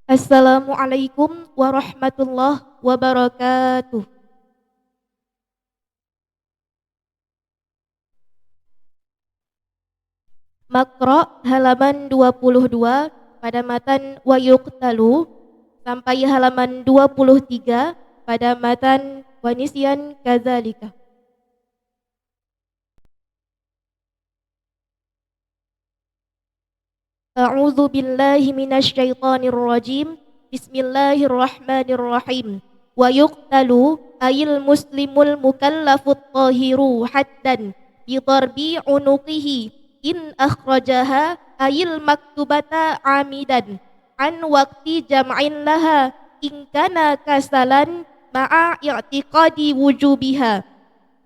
Assalamualaikum warahmatullahi wabarakatuh. Makro halaman 22 pada matan wa yuqtalu sampai halaman 23 pada matan wa nisyan kadzalika. A'udzu billahi minasyaitonir rajim. Bismillahirrahmanirrahim. Wa yuqtalu ayil muslimul mukallafut tahiru haddan bi darbi unuqihi in akhrajaha ayil maktubata amidan an waqti jam'in laha in kana kasalan ma'a i'tiqadi wujubiha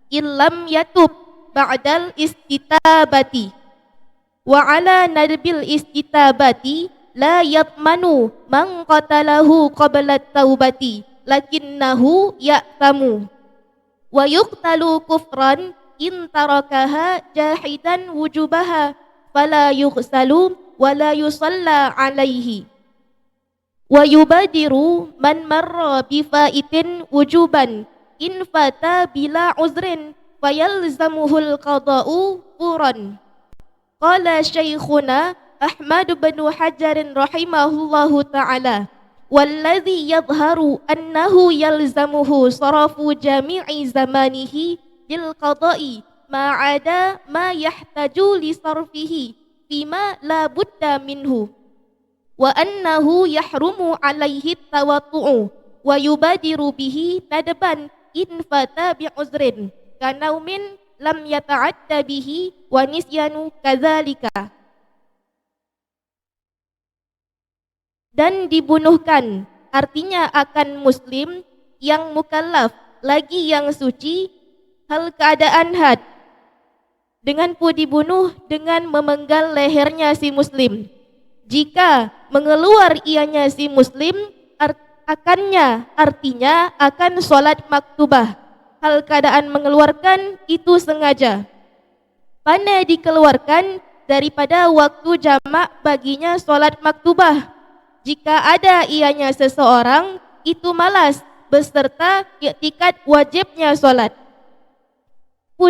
illam yatub ba'dal istitabati wa ala nadbil istitabati la yatmanu man qatalahu qabla taubati lakinnahu ya'tamu wa yuqtalu kufran in tarakaha jahidan wujubaha fala yughsalu wa la yusalla alaihi wa yubadiru man marra bifaitin wujuban in fata bila uzrin fayalzamuhul qada'u furan. Qala Syekhuna Ahmad bin Hajar rahimahullahu ta'ala walladhi yadhharu annahu yalzamuhu sarafu jami'i zamanihi bil qada'i ma'ada ma yahtaju li sarfihi fima la budda minhu wa annahu yahrumu alaihi tawattu'u wa yubadiru bihi nadban in fata bi'uzrin kanaumin lam yata'adda bihi wa nisyanu kadzalika. Dan dibunuhkan artinya akan muslim yang mukallaf lagi yang suci hal keadaan had dengan pun dibunuh dengan memenggal lehernya si muslim jika mengeluar ianya si muslim akannya artinya akan solat maktubah hal keadaan mengeluarkan itu sengaja mana dikeluarkan daripada waktu jamak baginya solat maktubah jika ada ianya seseorang itu malas beserta i'tikad wajibnya solat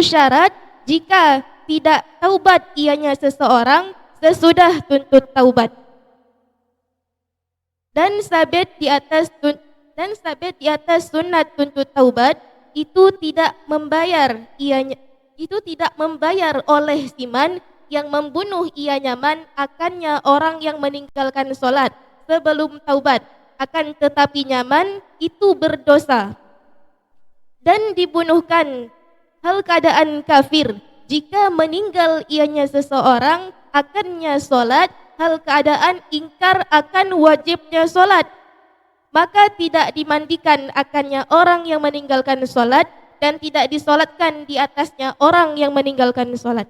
syarat jika tidak taubat ianya seseorang sesudah tuntut taubat dan sabit di atas sunat tuntut taubat itu tidak membayar oleh siman yang membunuh ianya man akannya orang yang meninggalkan solat sebelum taubat akan tetapi nyaman itu berdosa dan dibunuhkan hal keadaan kafir jika meninggal ianya seseorang akannya solat hal keadaan ingkar akan wajibnya solat maka tidak dimandikan akannya orang yang meninggalkan solat dan tidak disolatkan di atasnya orang yang meninggalkan solat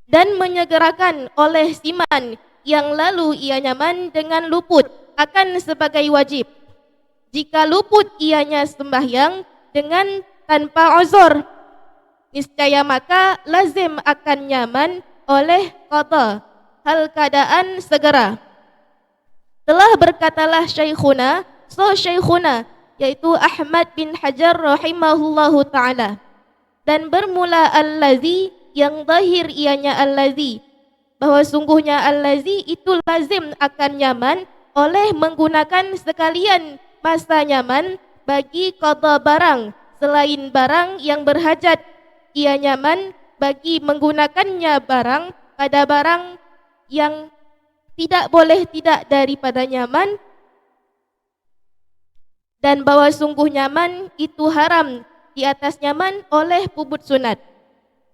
dan menyegerakan oleh siman yang lalu ia nyaman dengan luput akan sebagai wajib jika luput ianya sembahyang dengan tanpa uzur niscaya maka lazim akan nyaman oleh qada hal keadaan segera telah berkatalah Syekhuna yaitu Ahmad bin Hajar rahimahullahu ta'ala dan bermula allazi yang zahir ianya allazi bahwa sungguhnya allazi itu lazim akan nyaman oleh menggunakan sekalian masa nyaman bagi qada barang selain barang yang berhajat ia nyaman bagi menggunakannya barang pada barang yang tidak boleh tidak daripada nyaman dan bahwa sungguh nyaman itu haram di atas nyaman oleh pubut sunat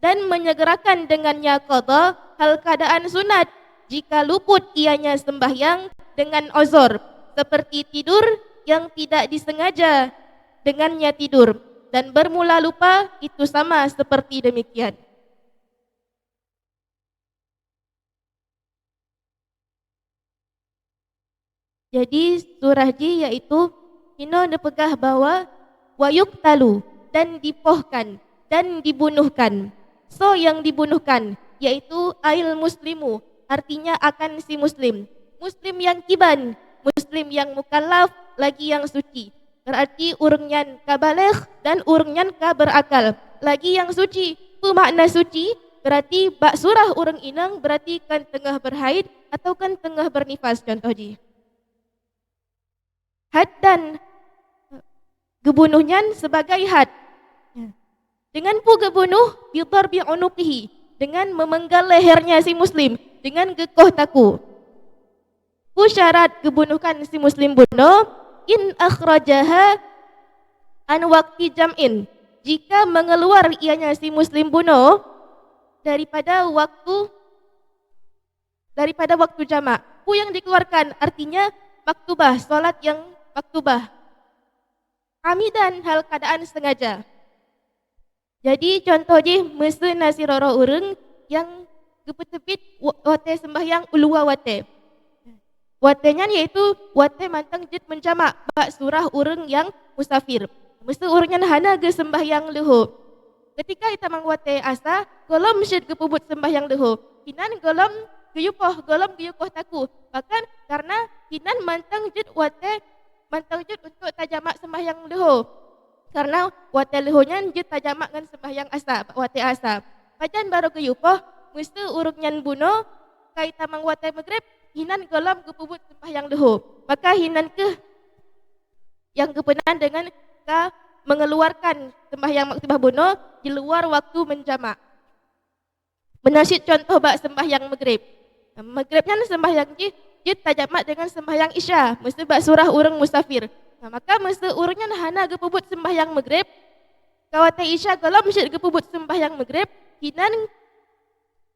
dan menyegerakan dengannya qada hal keadaan sunat jika luput ianya sembahyang dengan uzur seperti tidur yang tidak disengaja dengannya tidur dan bermula lupa itu sama seperti demikian. Jadi surah Ji yaitu ino nepegah bahwa wayuk talu dan dipohkan dan dibunuhkan. So yang dibunuhkan yaitu ail muslimu artinya akan si muslim Muslim yang kiban, Muslim yang mukallaf, lagi yang suci. Berarti urang nyan ka baligh dan urang nyan ka berakal. Lagi yang suci. Apa makna suci? Berarti bak surah urang inang berarti kan tengah berhaid atau kan tengah bernifas contoh ji. Had dan gebunuhnya sebagai had. Dengan pu gebunuh bidarbi unuqihi, dengan memenggal lehernya si muslim dengan gekoh taku. Pu syarat gebunuhkan si muslim bunuh in akhrajaha an waqti jam'in. Jika mengeluar ianya si muslim bunuh daripada waktu jamak. Pu yang dikeluarkan artinya maktubah, solat yang maktubah. Amidan hal keadaan sengaja. Jadi contoh je mesa nasirara urang yang kepetepit wate sembahyang ulua wate. Watenya iaitu wate mantang jid menjamak bak surah urang yang musafir. Mesa urangnya hana ge sembahyang leho. Ketika ita mangwate asa, golom syid ke pubut sembahyang leho. Hinan golom geyukoh taku. Bahkan karena hinan mantang jid untuk tajamak sembahyang leho. Karena wate lehonya jid tajamak ngan sembahyang asa, wate asa. Pajan baru geyukoh, mesti urungnya buno, kaita mangwate maghrib, hinan golom ke pubut sembahyang leho. Maka hinan ke yang kebenaran dengan mengeluarkan sembahyang maktubah bunuh di luar waktu menjamak. Menasyid contoh bak sembahyang maghrib. Maghribnya sembahyang jid tajamak dengan sembahyang isya, mesti bak surah urang musafir. Maka mesti urangnya hana gepubut sembahyang maghrib, kawate isya golom jid gepubut sembahyang maghrib, hinan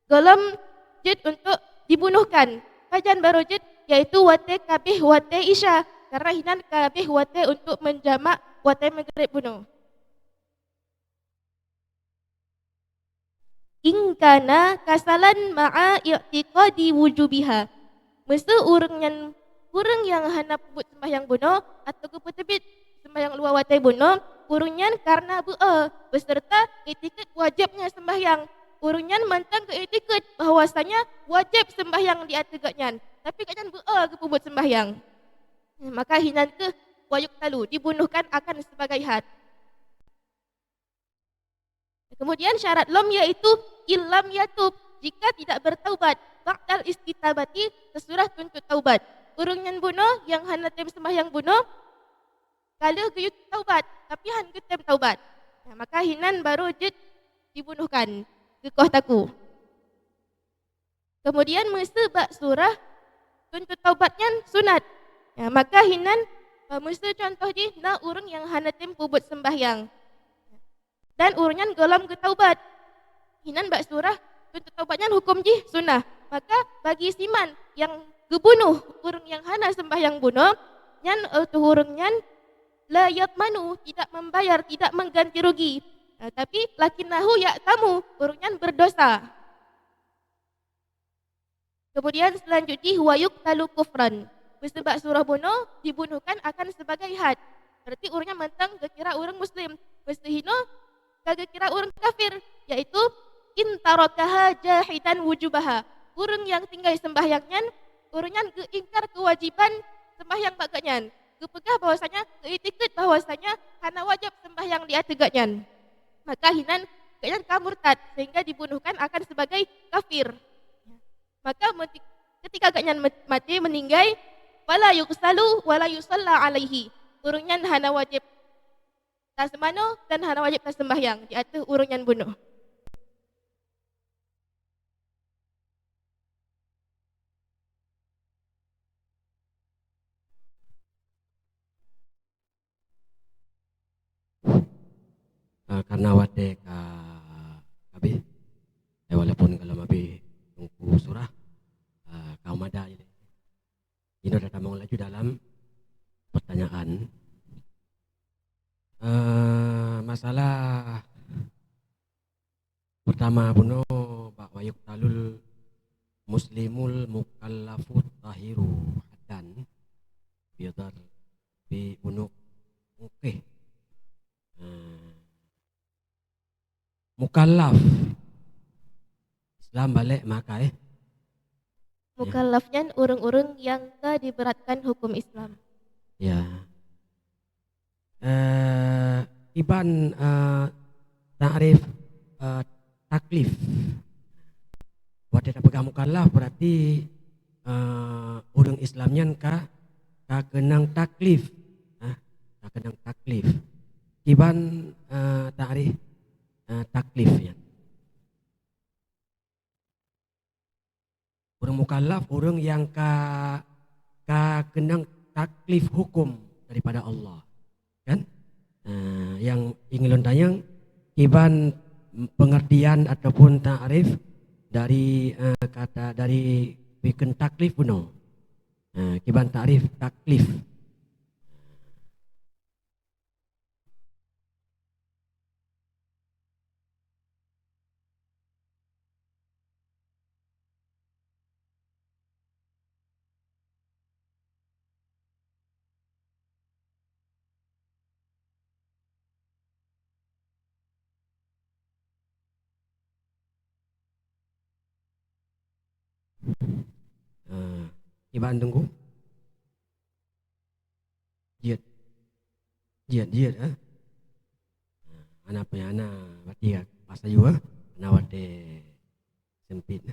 golom jid untuk dibunuhkan. Kajian baru jid yaitu wate kabih wate isya, karena hinan kabih wate untuk menjamak wate maghrib bunuh. Ingkana kasalan ma'a i'tiqadi wujubiha. Mesti urang yang hana pubut sembahyang bunuh atau kepetebit sembahyang luar wate bunuh, urangnya karena beserta i'tiqad wajibnya sembahyang. Urangnya mantang ke i'tiqad bahwasanya wajib sembahyang di ategaknya, tapi katnya ke pubut sembahyang. Maka hinan ke wayuk talu dibunuhkan akan sebagai had. Kemudian syarat lom yaitu ilam yatub, jika tidak bertaubat ba'dal istitabati sesudah tuntut taubat. Urang yang bunuh yang hana tem sembahyang bunuh kalau geyut taubat tapi han ketem taubat. Maka hinan baru jid dibunuhkan gekoh taku. Kemudian mesti bak surah tuntut taubatnya sunat. Maka hinan mesti contoh je na urang yang hana tem pubut sembahyang. Dan urangnya golom ke taubat. Hinan bak surah tuntut taubatnya hukum jih sunnah. Maka bagi siman yang gebunuh urang yang hana sembahyang bunuh, nyan urangnya la yatmanu, tidak membayar, tidak mengganti rugi. Tapi lakinahu ya'tamu, urangnya berdosa. Kemudian selanjutnya wayuk talu kufran. Mesti bak surah bunuh dibunuhkan akan sebagai had. Berarti urangnya mentang kira urang muslim. Mesti hino kagak kira urang kafir, yaitu intarakaha jahidan wujubaha. Urang yang tinggal sembahyangnya, urangnya keingkar kewajiban sembahyang bagaknya. Kepegah bahwasanya, keitikad bahwasanya hana wajib sembahyang di ategaknya. Maka hinan kayaknya kamurtad sehingga dibunuhkan akan sebagai kafir. Maka ketika agaknya mati meninggal, wala yuqsalu wala yusalla alaihi. Urangnya hana wajib tak semano dan hana wajib tak sembahyang di atas urangnya bunuh. Karena wate kabeh walaupun kalau mabe tungku surah kaum ada ini datang laju dalam pertanyaan masalah pertama buno bak wayuk talul muslimul mukallafut tahiru dan biadar bi bunuk oke mukallaf Islam balik makai Mukallafnya urang-urang yang diberatkan hukum Islam. Ya. Iban ta'rif taklif. Buat kita pegang mukallaf berarti urang Islamnya ka kenang taklif. Ka kenang taklif. Iban ta'rif taklif ya. Orang mukallaf orang yang ka kenang taklif hukum daripada Allah, kan? Yang ingin tanya, iban pengertian ataupun ta'rif dari kata dari bikin taklif puno. Iban ta'rif taklif. Iban tunggu. Jiat. Anak punya anak berarti ya pas juga anak wate sempit.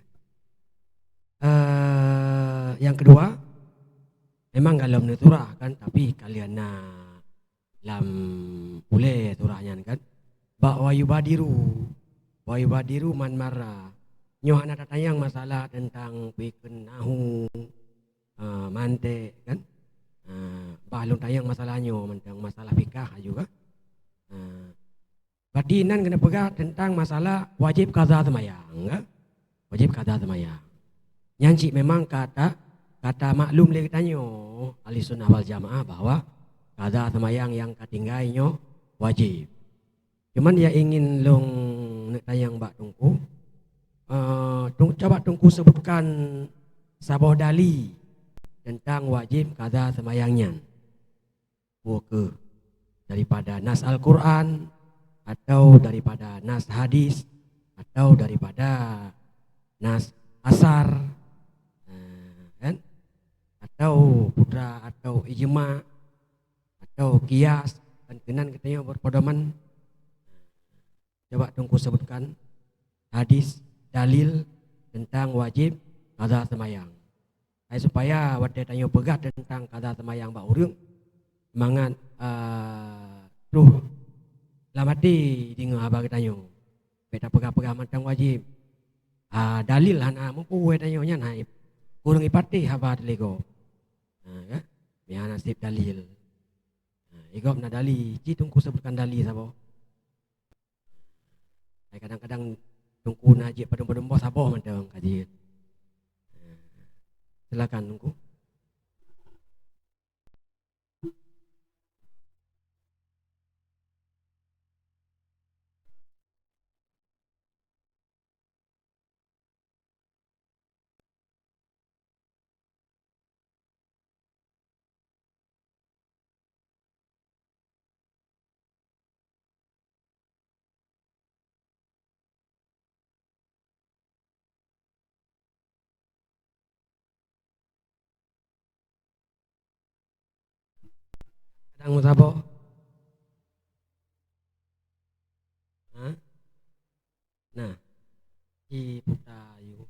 Yang kedua, memang kalau turah kan, tapi kalian lam boleh turahnya kan. Wa yubadiru man marra. Nyoh anak datang masalah tentang bikin nahu mante kan. Balon tayang masalahnya tentang masalah fikah juga. Badinan kena pegang tentang masalah wajib qadha semayang, kan? Wajib qadha semayang. Nyanci memang kata maklum lagi tanya ahli sunnah wal jamaah bahwa qadha semayang yang ketinggainya wajib. Cuman dia ingin long nak tayang bak tungku. Coba tungku sebutkan sabah dali tentang wajib qadha semayangnya. Bukan daripada nas Al-Quran atau daripada nas hadis atau daripada nas asar, kan? Atau putra atau ijma atau kias dan kenan katanya berpedoman. Coba tunggu sebutkan hadis dalil tentang wajib qadha semayang. Supaya waktu tanya pegat tentang qadha semayang bak urang mangat tuh lamati dengan abang tanya. Beta pegang tentang wajib. Dalil hana mampu we tanya nya naib. Kurang ipati habat lego. Ya. Biar nasib dalil. Igop na dalil, ci tungku sebutkan dalil sabo. Kadang-kadang tungku naji padum-padum bos sabo mantang kaji. Silakan tungku. Kadang musabo. Nah, di putayu.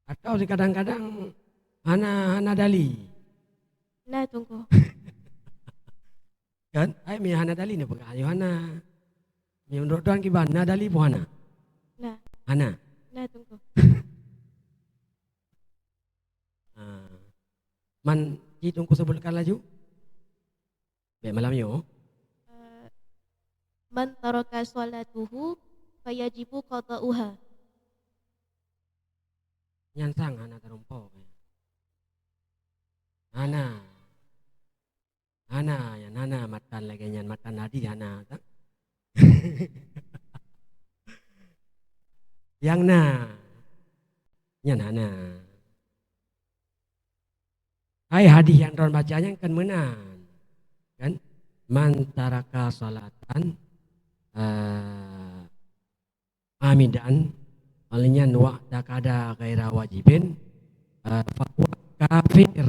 Atau si kadang-kadang hana dali. Nah, tunggu. Kan? Ay mi hana dali ni pagka ayo hana. Mi menurut tuan kiban na dali po hana. Nah, Hana. nah tunggu. Man hitungku sebutkan laju. Baik malam yo. Man taraka sholatuhu fayajibu qada'uha. Nyansang hana terumpo. Hana ya hana matan lagi nyan matan hadi hana. Yang nyan hana. Hai hadis yang tuan bacanya kan menan. Kan? man taraka salatan amidan alinya wa'da kada ghaira wajibin fahuwa kafir.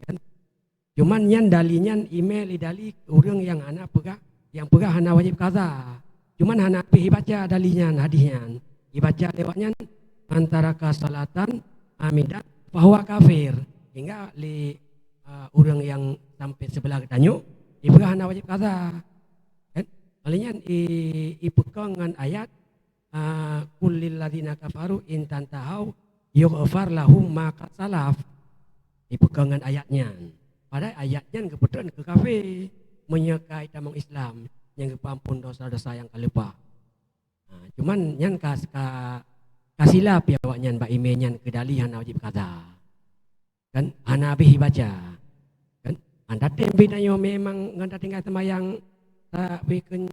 Kan? Cuman yang dalinya email idali orang yang anak pegah hana wajib kaza. Cuman hana pergi baca dalinya hadisnya. Dibaca lewatnya antara kasalatan amidan bahwa kafir. Hingga orang yang sampai sebelah tanya pegah hana wajib kaza. Kan? Alinya ipekangan ayat kullil ladzina kafaru in tantahau yughfar lahum ma qad salaf. Ipekangan ayatnya. Padahal ayatnya kebetulan ke kafir menyekai tamang Islam yang kepampun dosa-dosa yang kalepa. Cuman yang kasilap ya waknya mbak imenyan kedali hana wajib kata. Kan hana habis baca. Kan anda tembi tanyo memang nganda tinggal semayang tak bikin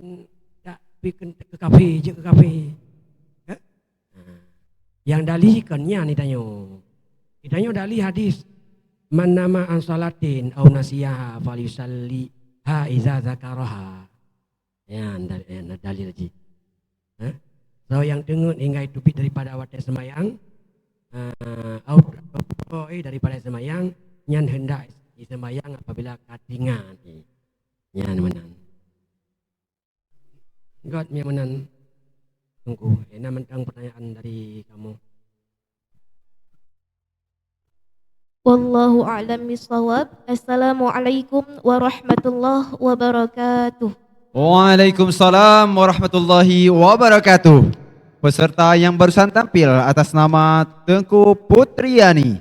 ke kafir je ke kafir. Kan? Yang dali kannya ni tanyo. Tanyo dali hadis man nama an salatin au nasiyaha falyusalli ha iza zakaraha. Ya, dalil lagi. So yang dengar hingga itu daripada awak semayang daripada semayang nyan hendak semayang apabila katingan. Nyan menan. God menan. Tunggu, enak mentang pertanyaan dari kamu. Wallahu a'lam bishawab. Assalamualaikum warahmatullahi wabarakatuh. Waalaikumsalam warahmatullahi wabarakatuh. Peserta yang barusan tampil atas nama Tengku Putriani.